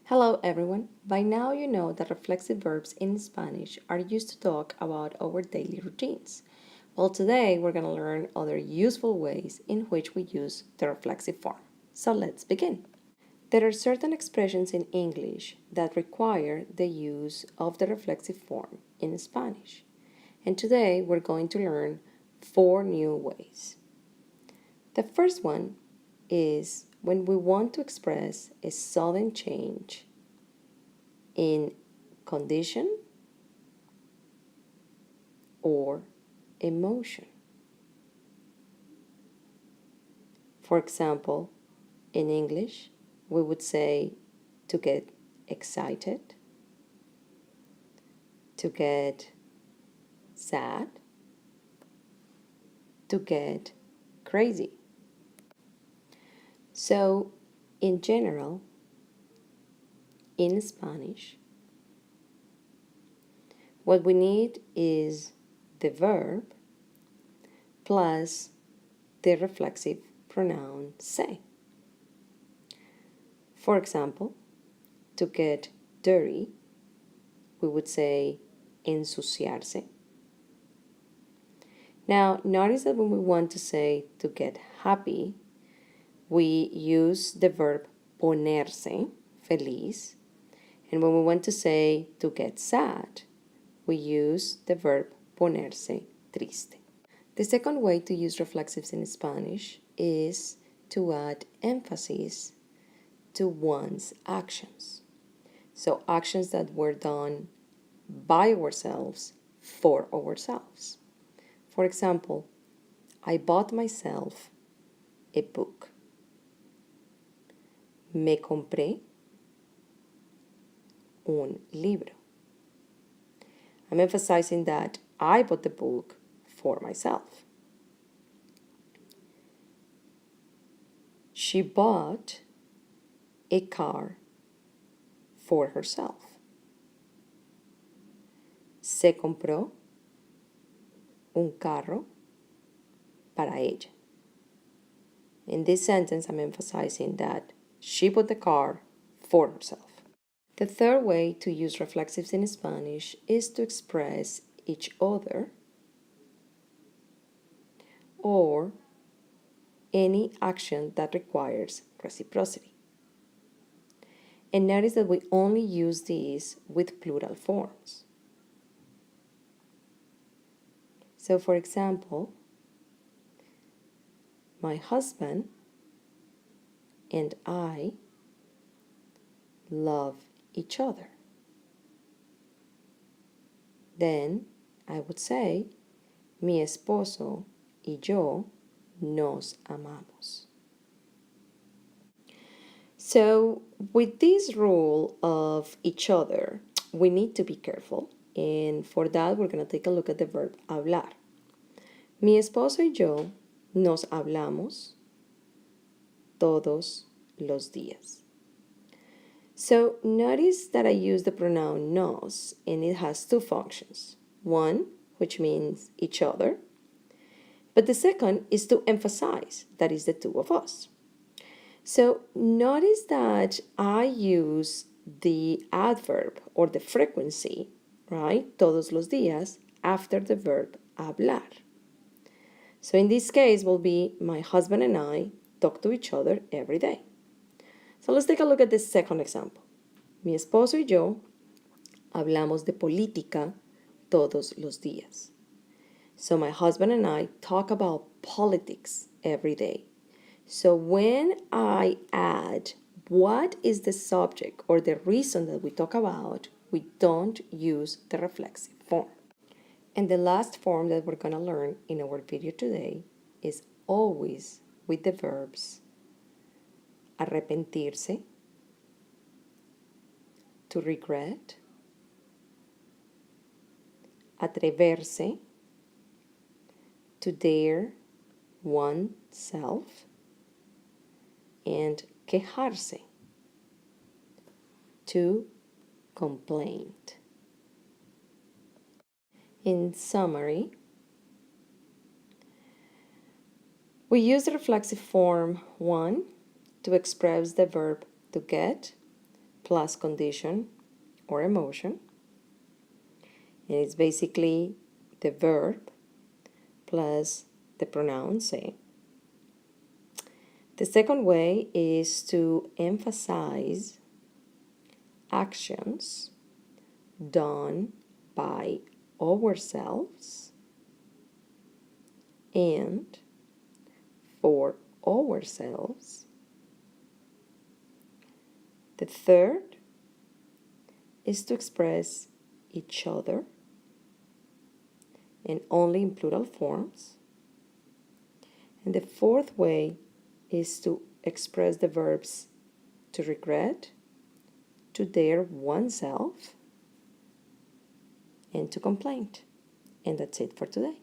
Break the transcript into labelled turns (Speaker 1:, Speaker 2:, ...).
Speaker 1: Hello everyone. By now you know that reflexive verbs in Spanish are used to talk about our daily routines. Well, today we're going to learn other useful ways in which we use the reflexive form. So let's begin. There are certain expressions in English that require the use of the reflexive form in Spanish. And today we're going to learn 4 new ways. The first one is when we want to express a sudden change in condition or emotion. For example, in English, we would say to get excited, to get sad, to get crazy. So, in general, in Spanish, what we need is the verb plus the reflexive pronoun se. For example, to get dirty, we would say ensuciarse. Now, notice that when we want to say to get happy, we use the verb ponerse, feliz. And when we want to say to get sad, we use the verb ponerse triste. The second way to use reflexives in Spanish is to add emphasis to one's actions. So actions that were done by ourselves for ourselves. For example, I bought myself a book. Me compré un libro. I'm emphasizing that I bought the book for myself. She bought a car for herself. Se compró un carro para ella. In this sentence, I'm emphasizing that she bought the car for herself. The third way to use reflexives in Spanish is to express each other or any action that requires reciprocity. And notice that we only use these with plural forms. So, for example, my husband and I love each other. Then I would say, mi esposo y yo nos amamos. So, with this rule of each other, we need to be careful. And for that, we're going to take a look at the verb hablar. Mi esposo y yo nos hablamos todos los días. So notice that I use the pronoun nos, and it has two functions. One, which means each other, but the second is to emphasize, that is the two of us. So notice that I use the adverb or the frequency, right, todos los días, after the verb hablar. So in this case will be my husband and I talk to each other every day. So let's take a look at the second example. Mi esposo y yo hablamos de política todos los días. So my husband and I talk about politics every day. So when I add what is the subject or the reason that we talk about, we don't use the reflexive form. And the last form that we're going to learn in our video today is always with the verbs arrepentirse, to regret, atreverse, to dare oneself, and quejarse, to complain. In summary, we use the reflexive form 1 to express the verb to get plus condition or emotion. And it's basically the verb plus the pronoun say. The second way is to emphasize actions done by ourselves and for ourselves. The third is to express each other and only in plural forms. And the fourth way is to express the verbs to regret, to dare oneself, and to complain. And that's it for today.